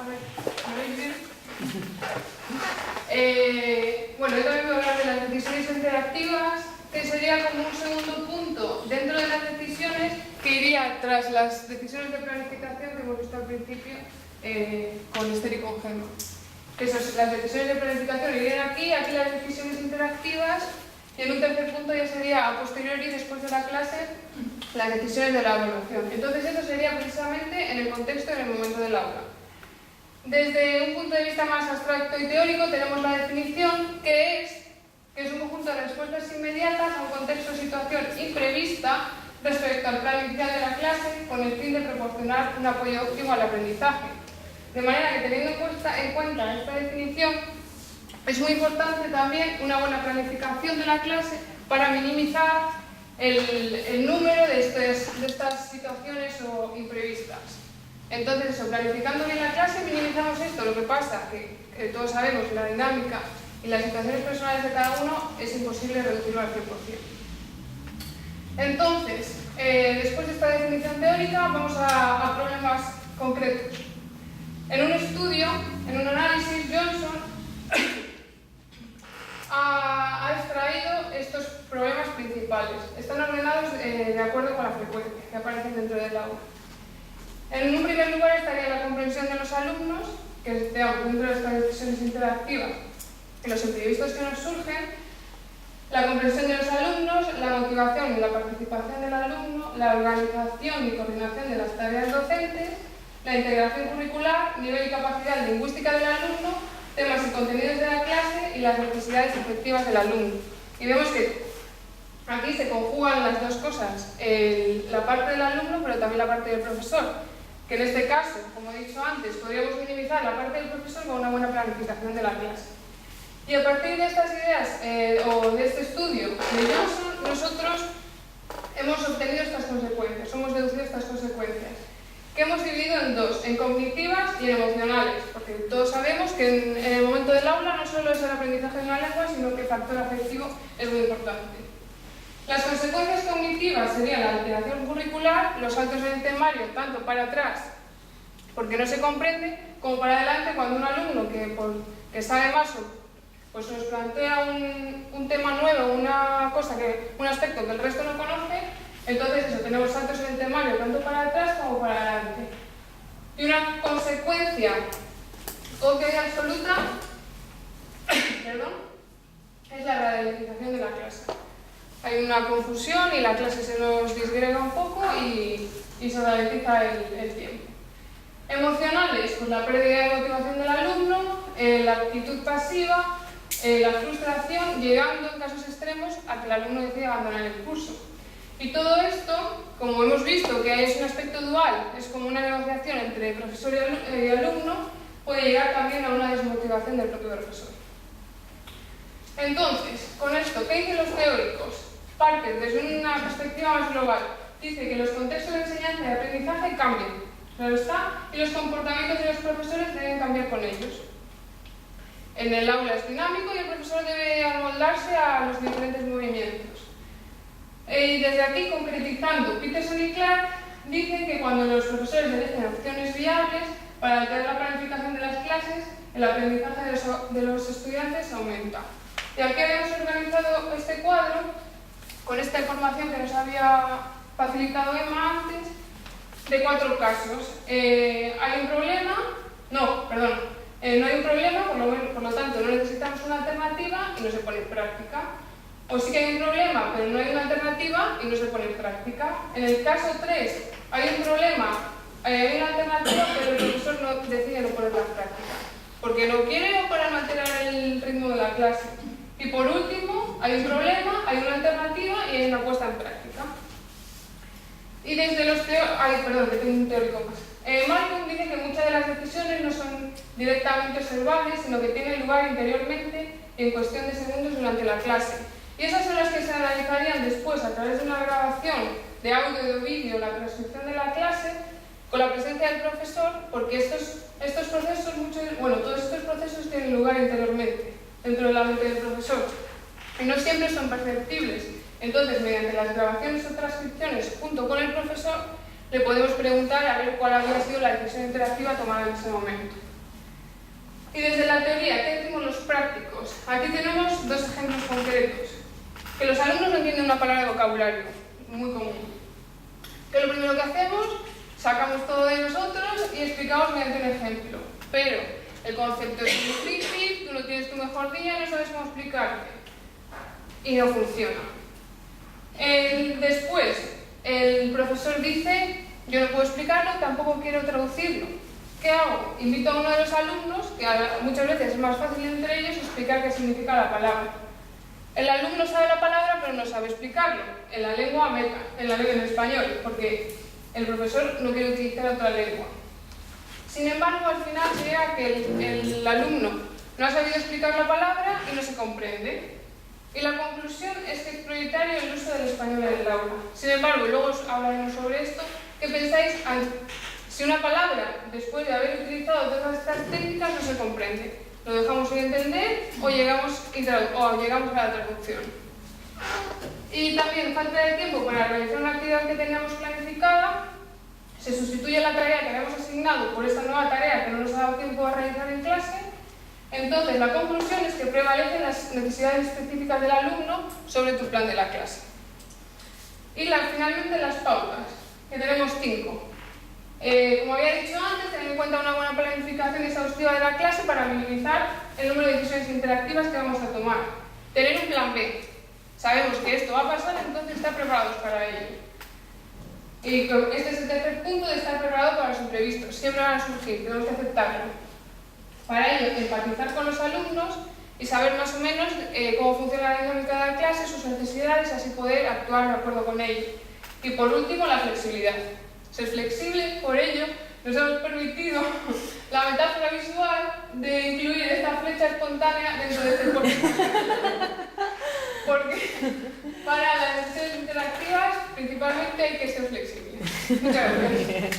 ver, ¿me veis bien? Bueno, yo también voy a hablar de las decisiones interactivas, que sería como un segundo punto dentro de las decisiones que iría tras las decisiones de planificación que hemos visto al principio con Esther y con Gemma. Las decisiones de planificación irían aquí las decisiones interactivas, y en un tercer punto ya sería a posteriori, después de la clase, las decisiones de la evaluación. Entonces esto sería precisamente en el contexto y en el momento del aula. Desde un punto de vista más abstracto y teórico tenemos la definición que es un conjunto de respuestas inmediatas a un contexto o situación imprevista respecto al plan inicial de la clase con el fin de proporcionar un apoyo óptimo al aprendizaje. De manera que teniendo en cuenta esta definición, es muy importante también una buena planificación de la clase para minimizar el número de estas situaciones o imprevistas. Entonces, planificando bien la clase minimizamos esto. Lo que pasa que todos sabemos que la dinámica y las situaciones personales de cada uno es imposible reducirlo al 100%. Entonces, después de esta definición teórica, vamos a problemas concretos. En un estudio, en un análisis, Johnson ha extraído estos problemas principales. Están ordenados de acuerdo con la frecuencia que aparecen dentro del aula. En un primer lugar estaría la comprensión de los alumnos, que dentro de estas decisiones interactivas, y los imprevistos que nos surgen, la comprensión de los alumnos, la motivación y la participación del alumno, la organización y coordinación de las tareas docentes, la integración curricular, nivel y capacidad lingüística del alumno, temas y contenidos de la clase y las necesidades efectivas del alumno. Y vemos que aquí se conjugan las dos cosas, la parte del alumno pero también la parte del profesor, que en este caso, como he dicho antes, podríamos minimizar la parte del profesor con una buena planificación de la clase. Y a partir de estas ideas o de este estudio de Johnson, nosotros hemos obtenido estas consecuencias, hemos deducido estas consecuencias, que hemos dividido en dos, en cognitivas y en emocionales, porque todos sabemos que en el momento del aula no solo es el aprendizaje de una lengua, sino que el factor afectivo es muy importante. Las consecuencias cognitivas serían la alteración curricular, los saltos en el temario, tanto para atrás, porque no se comprende, como para adelante, cuando un alumno que sabe más pues nos plantea un tema nuevo, un aspecto que el resto no conoce. Entonces tenemos saltos en el temario tanto para atrás como para adelante. Y una consecuencia obvia y absoluta es la ralentización de la clase. Hay una confusión y la clase se nos disgrega un poco y se ralentiza el tiempo. Emocionales, pues la pérdida de motivación del alumno, la actitud pasiva, la frustración, llegando en casos extremos a que el alumno decide abandonar el curso. Y todo esto, como hemos visto que es un aspecto dual, es como una negociación entre profesor y alumno, puede llegar también a una desmotivación del propio profesor. Entonces, con esto, ¿qué dicen los teóricos? Parten desde una perspectiva más global. Dice que los contextos de enseñanza y aprendizaje cambian, claro está, y los comportamientos de los profesores deben cambiar con ellos. En el aula es dinámico y el profesor debe amoldarse a los diferentes movimientos. Y desde aquí, concretizando, Peterson y Clark dicen que cuando los profesores eligen opciones viables para alterar la planificación de las clases, el aprendizaje de los estudiantes aumenta. Y aquí habíamos organizado este cuadro con esta información que nos había facilitado Emma antes, de 4 casos. ¿Hay un problema? No hay un problema, por lo tanto no necesitamos una alternativa y no se pone en práctica. O sí que hay un problema, pero no hay una alternativa y no se pone en práctica. En el caso 3, hay un problema, hay una alternativa, pero el profesor decide no ponerla en práctica, porque no quiere o para no alterar el ritmo de la clase. Y por último, hay un problema, hay una alternativa y hay una puesta en práctica. Y desde los que tengo un teórico más. Malcolm dice que muchas de las decisiones no son directamente observables, sino que tienen lugar interiormente en cuestión de segundos durante la clase. Y esas son las que se analizarían después a través de una grabación de audio y de vídeo, la transcripción de la clase, con la presencia del profesor, porque todos estos procesos tienen lugar interiormente, dentro de la mente del profesor, y no siempre son perceptibles. Entonces, mediante las grabaciones o transcripciones junto con el profesor, le podemos preguntar a ver cuál había sido la decisión interactiva tomada en ese momento. Y desde la teoría, ¿qué decimos los prácticos? Aquí tenemos dos ejemplos concretos. Que los alumnos no entienden una palabra de vocabulario, muy común. Que lo primero que hacemos, sacamos todo de nosotros y explicamos mediante un ejemplo. Pero el concepto es muy difícil, tú no tienes tu mejor día, no sabes cómo explicarte. Y no funciona. Después, el profesor dice, yo no puedo explicarlo, tampoco quiero traducirlo. ¿Qué hago? Invito a uno de los alumnos, que muchas veces es más fácil entre ellos, explicar qué significa la palabra. El alumno sabe la palabra, pero no sabe explicarlo. En la lengua meca, en español, porque el profesor no quiere utilizar otra lengua. Sin embargo, al final llega que el alumno no ha sabido explicar la palabra y no se comprende. Y la conclusión es que es prioritario el uso del español en el aula. Sin embargo, luego hablaremos sobre esto. ¿Qué pensáis si una palabra, después de haber utilizado todas estas técnicas, no se comprende? ¿Lo dejamos sin entender o llegamos a la traducción? Y también falta de tiempo para realizar una actividad que teníamos planificada. Se sustituye la tarea que habíamos asignado por esta nueva tarea que no nos ha dado tiempo a realizar en clase. Entonces, la conclusión es que prevalecen las necesidades específicas del alumno sobre tu plan de la clase. Y finalmente las pautas, que tenemos 5. Como había dicho antes, tener en cuenta una buena planificación exhaustiva de la clase para minimizar el número de decisiones interactivas que vamos a tomar. Tener un plan B. Sabemos que esto va a pasar, entonces estar preparados para ello. Y este es el tercer punto de estar preparado para los imprevistos. Siempre van a surgir, tenemos que aceptarlo. Para ello, empatizar con los alumnos y saber más o menos cómo funciona la dinámica de la clase, sus necesidades, así poder actuar de acuerdo con ello. Y por último, la flexibilidad. Ser flexible, por ello, nos hemos permitido la metáfora visual de incluir esta flecha espontánea dentro de este porcentaje. Porque para las sesiones interactivas, principalmente hay que ser flexible. Muchas gracias.